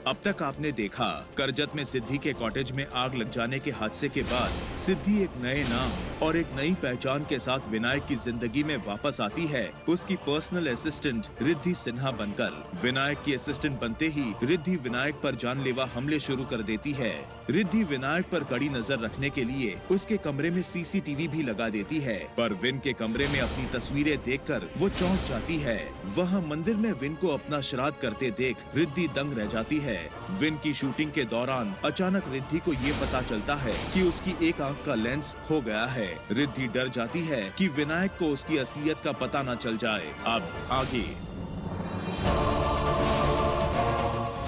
अब तक आपने देखा, करजत में सिद्धि के कॉटेज में आग लग जाने के हादसे के बाद सिद्धि एक नए नाम और एक नई पहचान के साथ विनायक की जिंदगी में वापस आती है, उसकी पर्सनल असिस्टेंट रिद्धि सिन्हा बनकर। विनायक की असिस्टेंट बनते ही रिद्धि विनायक पर जानलेवा हमले शुरू कर देती है। रिद्धि विनायक पर कड़ी नजर रखने के लिए उसके कमरे में सीसीटीवी भी लगा देती है, पर विन के कमरे में अपनी तस्वीरें देखकर वो चौंक जाती है। वहाँ मंदिर में विन को अपना श्राद्ध करते देख रिद्धि दंग रह जाती है। विन की शूटिंग के दौरान अचानक रिद्धि को ये पता चलता है कि उसकी एक आंख का लेंस खो गया है। रिद्धि डर जाती है कि विनायक को उसकी असलियत का पता न चल जाए। अब आगे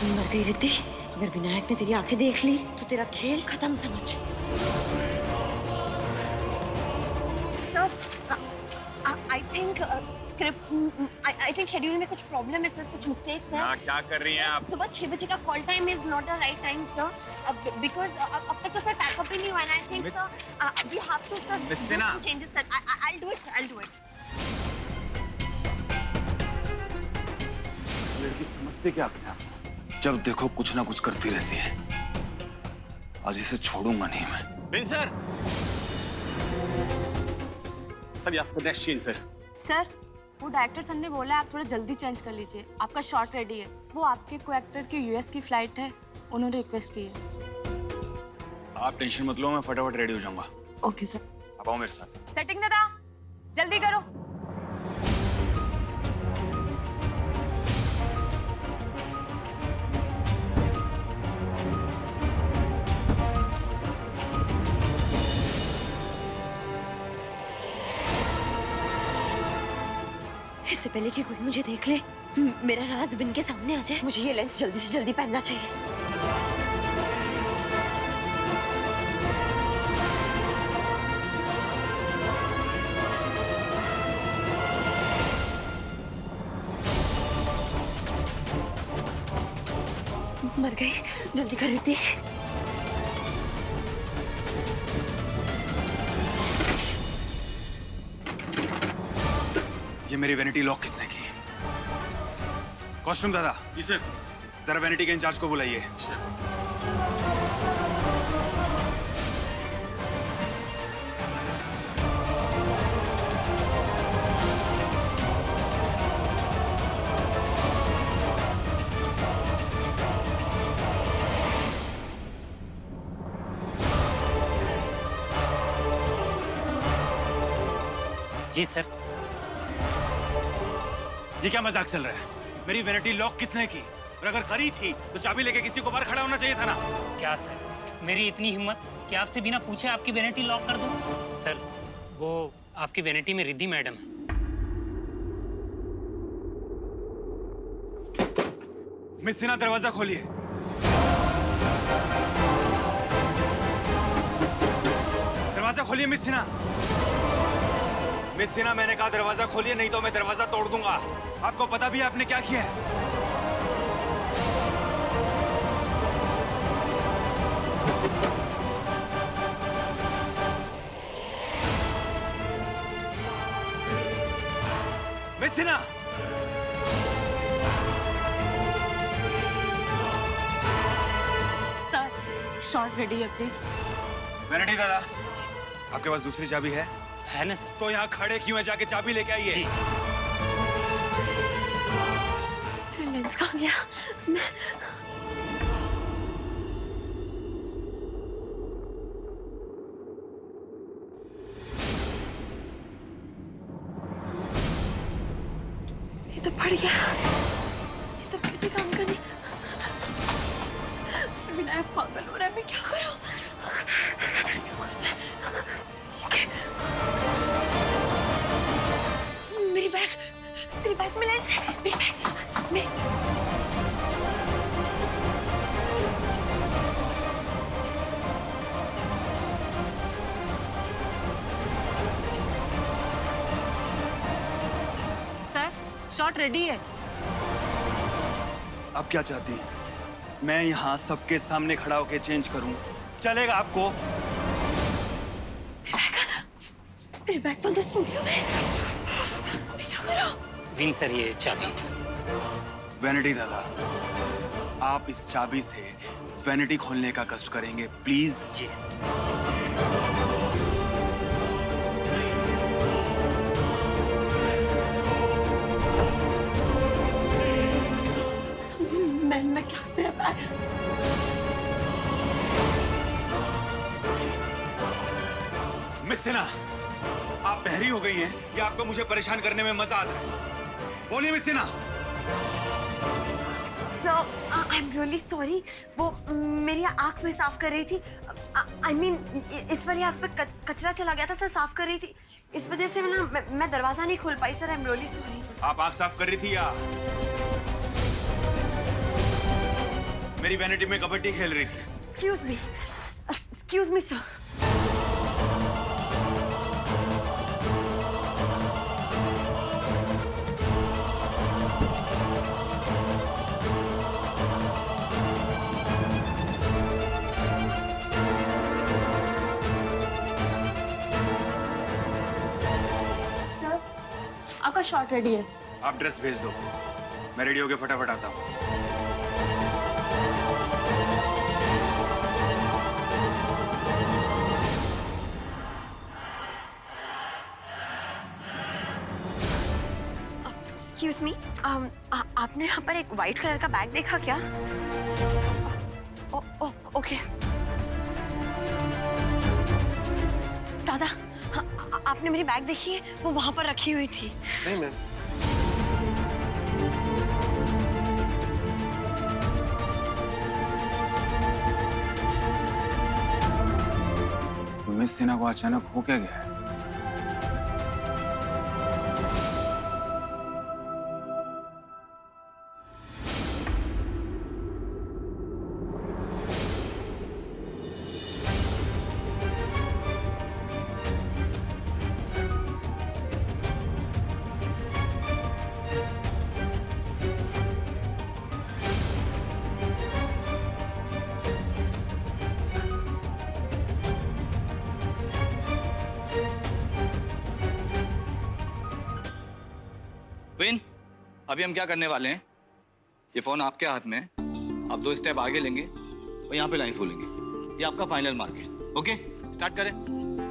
मर गई रिद्धि। अगर विनायक ने तेरी आंखें देख ली तो तेरा खेल खत्म समझ। I think script I think schedule में कुछ प्रॉब्लम है सर, कुछ मिस्टेक्स हैं। हाँ, क्या कर रही हैं आप? सुबह 6 बजे का call time is not the right time sir, because अब तक तो सर पैकअप ही नहीं हुआ है। I think sir we have to sir miss Sinha. Changes sir. I will do it sir, I will do it. लड़की समझते क्या अपने आप? जब देखो कुछ ना कुछ करती रहती है। आज इसे छोड़ूंगा नहीं मैं। बिन सर, सर आपका नेक्स्ट सीन सर। सर, वो डायरेक्टर सर ने बोला आप थोड़ा जल्दी चेंज कर लीजिए, आपका शॉट रेडी है। वो आपके को एक्टर की यूएस की फ्लाइट है, उन्होंने रिक्वेस्ट की है। आप टेंशन मत लो, मैं फटाफट रेडी हो जाऊंगा। Okay sir. आप आओ मेरे साथ। सेटिंग दादा, जल्दी करो। इससे पहले कि कोई मुझे देख ले, मेरा राज विन के सामने आ जाए, मुझे ये लेंस जल्दी से जल्दी पहनना चाहिए। मर गई, जल्दी कर रही थी। ये मेरी वैनिटी लॉक किसने की? कॉस्ट्यूम दादा। जी सर। जरा वैनिटी के इंचार्ज को बुलाइए। जी सर। जी सर। ये क्या मजाक चल रहा है? मेरी वैनिटी लॉक किसने की? और अगर करी थी तो चाबी लेके किसी को बाहर खड़ा होना चाहिए था ना। क्या सर, मेरी इतनी हिम्मत कि आपसे बिना पूछे आपकी वैनिटी लॉक कर दूं? सर, वो आपकी वैनिटी में रिद्धि मैडम है। मिस सिन्हा, दरवाजा खोलिए। दरवाजा खोलिए मिस सिन्हा। मिस सिन्हा, मैंने कहा दरवाजा खोलिए, नहीं तो मैं दरवाजा तोड़ दूंगा। आपको पता भी है आपने क्या किया है? Miss Sinha, sir, shot ready है प्लीज। वैनिटी दादा, आपके पास दूसरी चाबी है? है ना सर? तो यहाँ खड़े क्यों है? जाके चाबी लेके आइए। जी। लेंस कहाँ गया? मैं ये तो पड़ गया। ये तो किसी काम का नहीं। विनायक पागल हो रहा है, मैं क्या करूं? मेरी बैग में लेंस है। मेरी बैग में। सर, शॉट रेडी है। आप क्या चाहती हैं? मैं यहाँ सबके सामने खड़ा होके चेंज करूं? चलेगा आपको? मेरी बैग तो अंदर स्टूडियो में। क्या करो? विन सर, ये चाबी। वैनिटी दादा, आप इस चाबी से वैनिटी खोलने का कष्ट करेंगे प्लीज? जी मैं क्या, मेरा बैग। मिस सिन्हा, आप बहरी हो गई हैं या आपको मुझे परेशान करने में मजा आता है? बोलिए miss Sinha. Sir, I'm really sorry. वो मेरी आँख में साफ कर रही थी. I mean, इस वाली आँख पे कचरा चला गया था सर, साफ कर रही थी. इस वजह से मैं दरवाजा नहीं खोल पाई सर. I'm really sorry. आप आंख साफ कर रही थी या मेरी वैनिटी में कबड्डी खेल रही थी? Excuse me, sir. सर आपका शॉट रेडी है। आप ड्रेस भेज दो, मैं रेडी होके फटाफट आता हूँ। Excuse me. आपने यहाँ पर एक व्हाइट कलर का बैग देखा क्या? ओके। दादा, आपने मेरी बैग देखी है? वो वहाँ पर रखी हुई थी। नहीं मैम। मिस सिन्हा को अचानक हो क्या गया है? विन, अभी हम क्या करने वाले हैं? ये फोन आपके हाथ में है। आप 2 स्टेप आगे लेंगे और यहाँ पे लाइन खोलेंगे। ये आपका फाइनल मार्क है। ओके, स्टार्ट करें।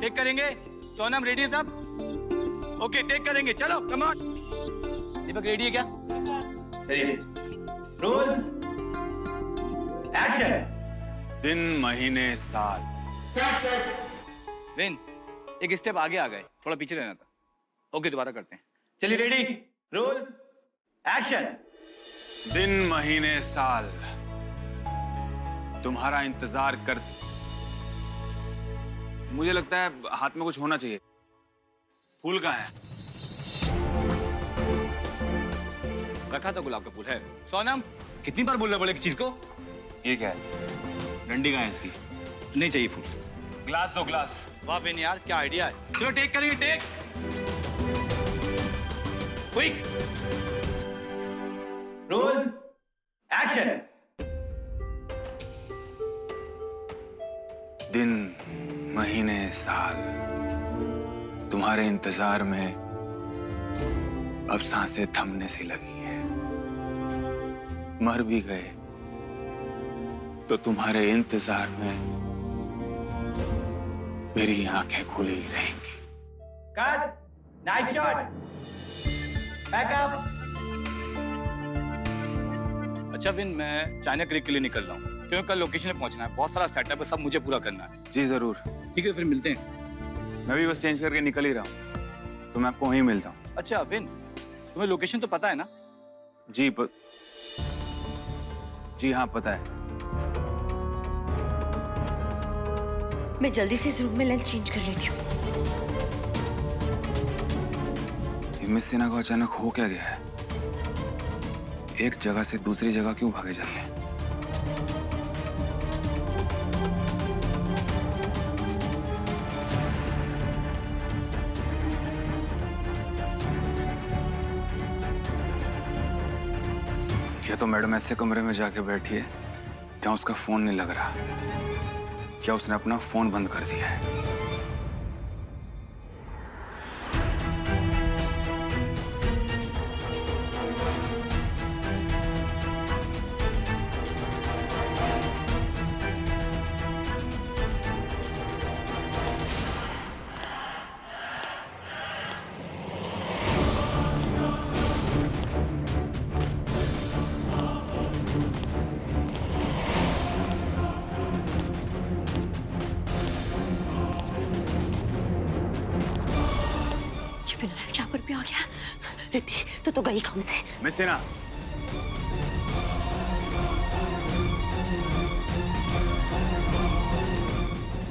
टेक करेंगे। सोनम रेडी है सब? ओके, टेक करेंगे। चलो, कम ऑन। दीपक रेडी है क्या? रेडी। Roll, action. दिन, महीने, साल। विन, एक स्टेप आगे आ गए, थोड़ा पीछे रहना था। ओके, दोबारा करते हैं। चलिए, रेडी, रोल, एक्शन। दिन, महीने, साल तुम्हारा इंतजार कर। मुझे लगता है हाथ में कुछ होना चाहिए। फूल कहाँ है? रखा था, गुलाब का फूल है। सोनम, कितनी बार बोलना पड़ेगा चीज को? ये क्या है? डंडी कहाँ है इसकी? नहीं चाहिए फूल। ग्लास दो, ग्लास। वाह विन यार, क्या आइडिया है। चलो टेक करेंगे, टेक। Quick, role, action. दिन, महीने, साल तुम्हारे इंतजार में अब सांसें थमने सी लगी हैं। मर भी गए तो तुम्हारे इंतजार में मेरी आंखें खुली ही रहेंगी। Cut, nice shot, backup. अच्छा विन, मैं चाइना क्रिक के लिए निकल रहा हूँ क्योंकि कल लोकेशन पे पहुंचना है। बहुत सारा सेटअप है, सब मुझे पूरा करना है। जी जरूर। ठीक है, फिर मिलते हैं। मैं भी बस चेंज करके निकल ही रहा हूँ, तो मैं आपको वहीं मिलता हूँ। अच्छा विन, तुम्हें लोकेशन तो पता है ना? जी हाँ, पता है। मैं जल्दी से इस रूम में लेंस चेंज कर लेती हूँ। मिस सिन्हा को अचानक हो क्या गया है? एक जगह से दूसरी जगह क्यों भागे जा रही है? या तो मैडम ऐसे कमरे में जाके बैठी है जहां उसका फोन नहीं लग रहा, क्या उसने अपना फोन बंद कर दिया है? विनायक यहाँ पर भी आ गया। रिद्धि तू तो गई काम से। Miss Sinha,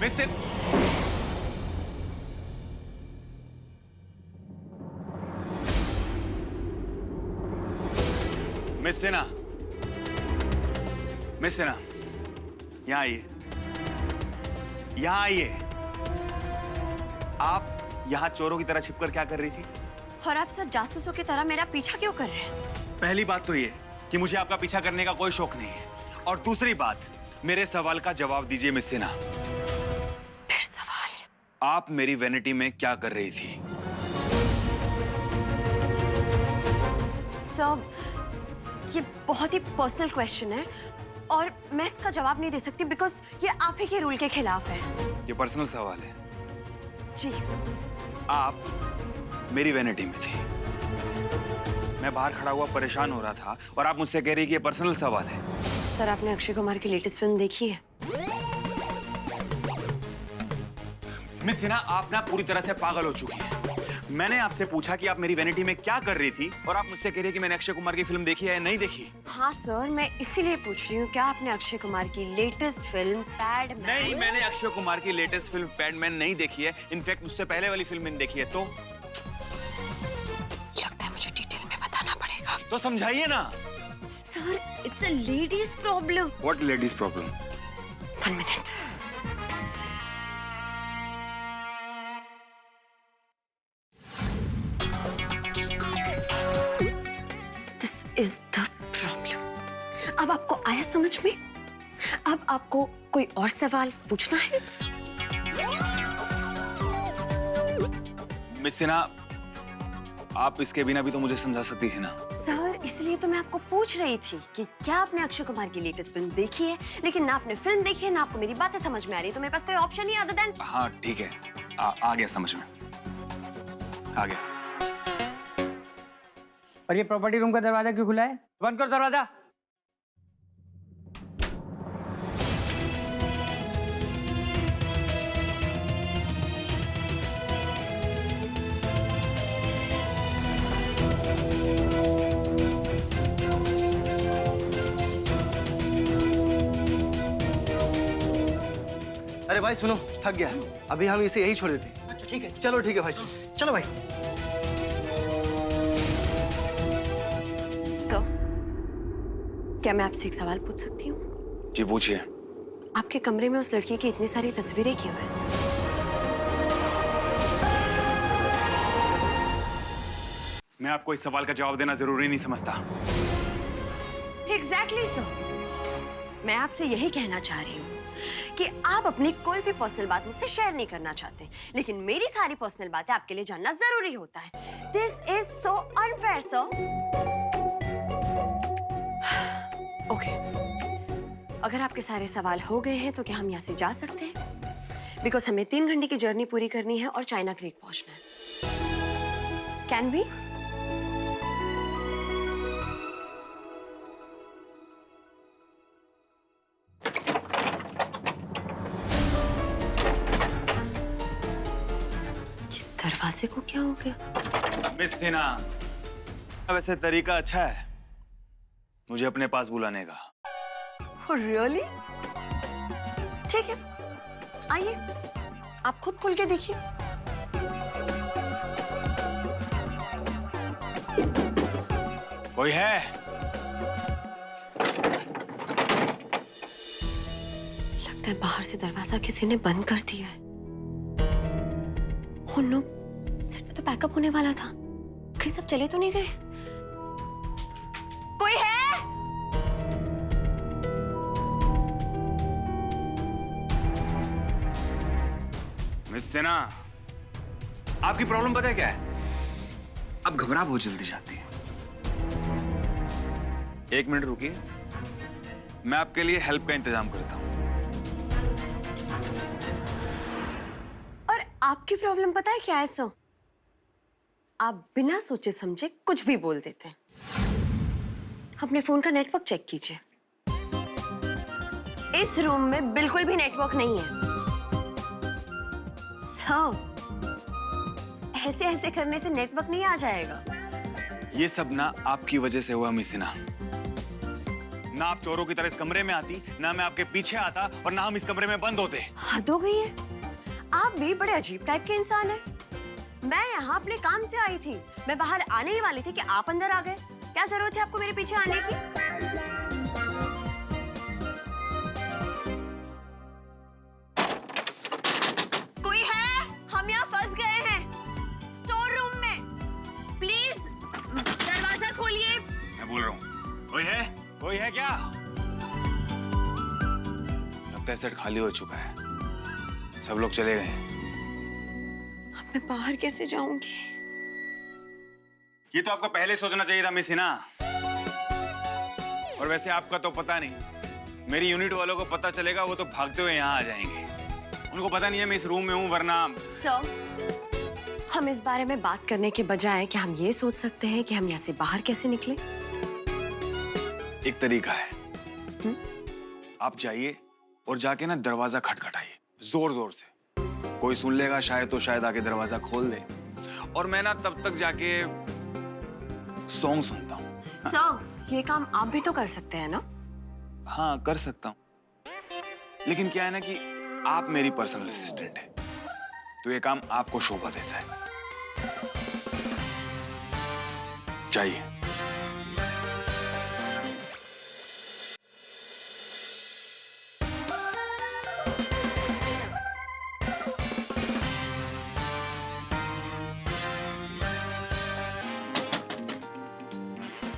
miss Sinha, miss Sinha, miss Sinha, यहाँ आइए, यहाँ आइए। आप यहाँ चोरों की तरह छिपकर क्या कर रही थी? और आप सर जासूसों की तरह मेरा पीछा क्यों कर रहे हैं? पहली बात तो ये कि मुझे आपका पीछा करने का कोई शौक नहीं है, और दूसरी बात, मेरे सवाल का जवाब दीजिए मिस सिन्हा। फिर सवाल? आप मेरी वैनिटी में क्या कर रही थी? सर, ये बहुत ही पर्सनल क्वेश्चन है और मैं इसका जवाब नहीं दे सकती बिकॉज ये आप ही के रूल के खिलाफ है। ये पर्सनल सवाल है। जी। आप मेरी वैनिटी में थी, मैं बाहर खड़ा हुआ परेशान हो रहा था और आप मुझसे कह रही कि ये पर्सनल सवाल है। सर, आपने अक्षय कुमार की लेटेस्ट फिल्म देखी है? मिस सिन्हा, आप ना पूरी तरह से पागल हो चुकी हैं। मैंने आपसे पूछा कि आप मेरी वैनिटी में क्या कर रही थी और आप मुझसे कह रही हैं कि मैंने अक्षय कुमार की फिल्म देखी है या नहीं देखी। हाँ सर, मैं इसीलिए पूछ रही हूँ, क्या आपने अक्षय कुमार की लेटेस्ट फिल्म पैडमैन? नहीं, मैंने अक्षय कुमार की लेटेस्ट फिल्म पैडमैन नहीं देखी है। इनफैक्ट मुझसे पहले वाली फिल्म मैंने देखी है। तो लगता है मुझे डिटेल में बताना पड़ेगा। तो समझाइए ना। Sir, it's a ladies problem. What ladies problem? 1 minute. This is the problem. अब आपको आया समझ में? अब आपको कोई और सवाल पूछना है? मिस सिन्हा, आप इसके बिना भी तो मुझे समझा सकती है ना। सर, इसलिए तो मैं आपको पूछ रही थी कि क्या आपने अक्षय कुमार की लेटेस्ट फिल्म देखी है, लेकिन ना आपने फिल्म देखी है ना आपको मेरी बातें समझ में आ रही है, तो मेरे पास कोई ऑप्शन नहीं अदर देन। हाँ ठीक है, आ गया समझ में, आ गया। और ये प्रॉपर्टी रूम का दरवाजा क्यों खुला है? बंद करो दरवाजा। अरे भाई सुनो, थक गया, अभी हम इसे यही छोड़ देते हैं। अच्छा ठीक है, चलो ठीक है भाई, चलो चलो भाई। सर, क्या मैं आपसे एक सवाल पूछ सकती हूँ? जी पूछिए। आपके कमरे में उस लड़की की इतनी सारी तस्वीरें क्यों हैं? मैं आपको इस सवाल का जवाब देना जरूरी नहीं समझता। एग्जैक्टली सर, मैं आपसे यही कहना चाह रही हूँ कि आप अपनी कोई भी पर्सनल बात मुझसे शेयर नहीं करना चाहते, लेकिन मेरी सारी पर्सनल बातें आपके लिए जानना जरूरी होता है। This is so unfair sir. Okay, अगर आपके सारे सवाल हो गए हैं तो क्या हम यहाँ से जा सकते हैं? बिकॉज हमें 3 घंटे की जर्नी पूरी करनी है और चाइना क्रीक पहुंचना है। Can we? दरवाजे को क्या हो गया? मिस सिन्हा, वैसे तरीका अच्छा है मुझे अपने पास बुलाने का। Oh, really? ठीक है, आइए, आप खुद खोल के देखिए। कोई है? लगता है बाहर से दरवाजा किसी ने बंद कर दिया है। Oh no, सेट पे तो पैकअप होने वाला था, कहीं सब चले तो नहीं गए? कोई है? मिस सिन्हा, आपकी प्रॉब्लम पता है क्या है? आप घबरा बहुत जल्दी जाती है। 1 मिनट रुकिए, मैं आपके लिए हेल्प का इंतजाम करता हूँ। और आपकी प्रॉब्लम पता है क्या है सर? आप बिना सोचे समझे कुछ भी बोल देते हैं। अपने फोन का नेटवर्क चेक कीजिए, इस रूम में बिल्कुल भी नेटवर्क नहीं है। सर, ऐसे ऐसे करने से नेटवर्क नहीं आ जाएगा। ये सब ना आपकी वजह से हुआ मिस सिन्हा। ना आप चोरों की तरह इस कमरे में आती, ना मैं आपके पीछे आता, और ना हम इस कमरे में बंद होते। हद हो गई है। आप भी बड़े अजीब टाइप के इंसान हैं। मैं यहाँ अपने काम से आई थी, मैं बाहर आने ही वाली थी कि आप अंदर आ गए। क्या जरूरत है आपको मेरे पीछे आने की? कोई है? हम यहाँ फंस गए हैं स्टोर रूम में। प्लीज दरवाजा खोलिए। मैं बोल रहा हूँ। कोई है? कोई है क्या? लगता है सेट खाली हो चुका है, सब लोग चले गए हैं। अब मैं बाहर कैसे जाऊंगी? ये तो आपको पहले सोचना चाहिए था मिस सिन्हा। और वैसे आपका तो पता नहीं, मेरी यूनिट वालों को पता चलेगा वो तो भागते हुए यहाँ आ जाएंगे। उनको पता नहीं है मैं इस रूम में हूँ, वरना। सर, हम इस बारे में बात करने के बजाय क्या हम ये सोच सकते हैं कि हम यहाँ से बाहर कैसे निकले? एक तरीका है। आप जाइए और जाके ना दरवाजा खटखटाइए जोर जोर से। कोई सुन लेगा शायद, तो शायद आके दरवाजा खोल दे, और मैं ना तब तक जाके सॉन्ग सुनता हूँ। सर, ये काम आप भी तो कर सकते हैं ना? हाँ, कर सकता हूँ, लेकिन क्या है ना कि आप मेरी पर्सनल असिस्टेंट है, तो ये काम आपको शोभा देता है। जाइए।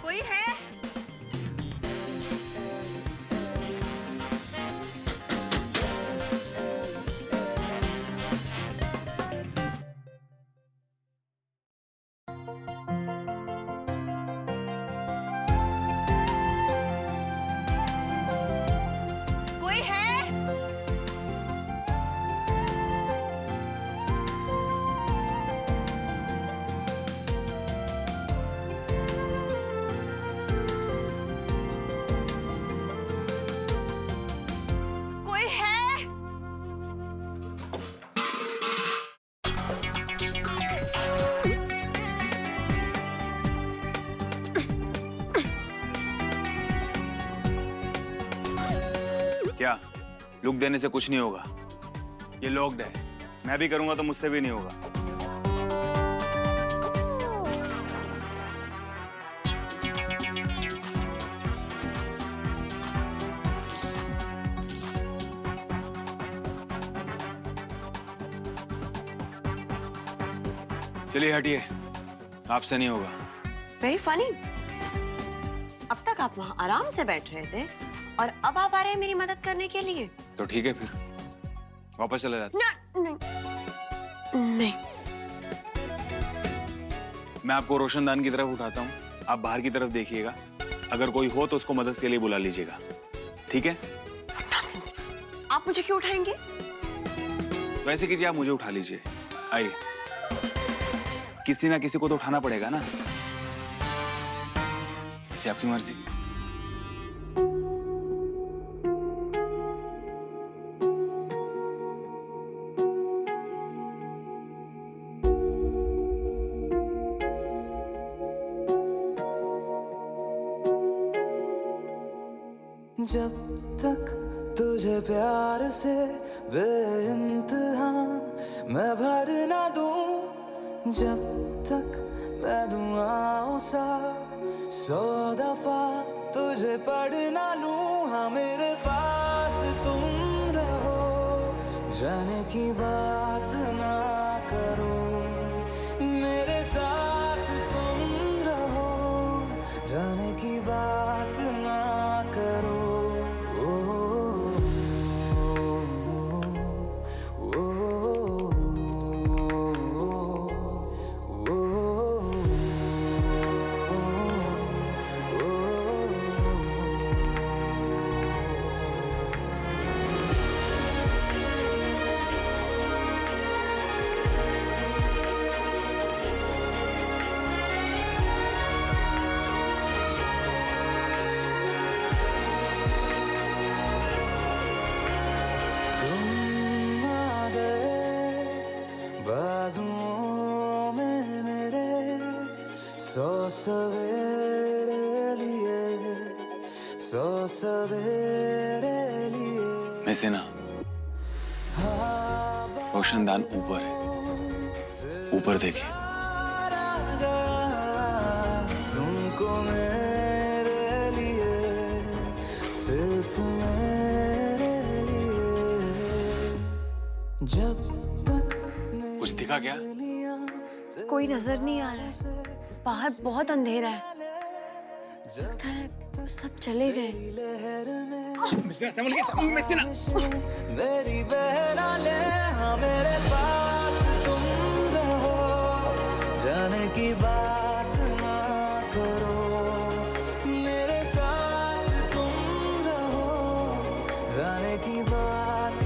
कोई है? कोई है? कोई है? क्या लुक देने से कुछ नहीं होगा? ये लॉक्ड है, मैं भी करूंगा तो मुझसे भी नहीं होगा। चलिए हटिए, आपसे नहीं होगा। Very funny. अब तक आप वहाँ आराम से बैठ रहे थे और अब आप आ रहे हैं मेरी मदद करने के लिए? तो ठीक है, फिर वापस चले जाते। नहीं नहीं। मैं आपको रोशनदान की तरफ उठाता हूँ, आप बाहर की तरफ देखिएगा। अगर कोई हो तो उसको मदद के लिए बुला लीजिएगा, ठीक है? नॉनसेंस। आप मुझे क्यों उठाएंगे? वैसे कीजिए, आप मुझे उठा लीजिए। आइए, किसी ना किसी को तो उठाना पड़ेगा ना। जैसे आपकी मर्जी। जब तक तुझे प्यार से बेइंतहा मैं भर ना दूं, जब तक मैं दुआओं सा 100 दफा तुझे पढ़ ना लूं। हाँ, मेरे पास तुम रहो, जाने की बात ना करो। मेरे साथ तुम रहो, जाने की बात ना करो। सवेरे लिए, 100 सवेरे लिए। मैं से ना रोशनदान ऊपर है, ऊपर देखिए। तुमको मेरे लिए, सिर्फ मेरे लिए। जब तक कुछ दिखा क्या? कोई नजर नहीं आ रहा है, बाहर बहुत अंधेरा है, लगता है सब चले गए। मेरी बहना ले, हाँ मेरे पास तुम रहो, जाने की बात ना करो, मेरे साथ तुम रहो, जाने की बात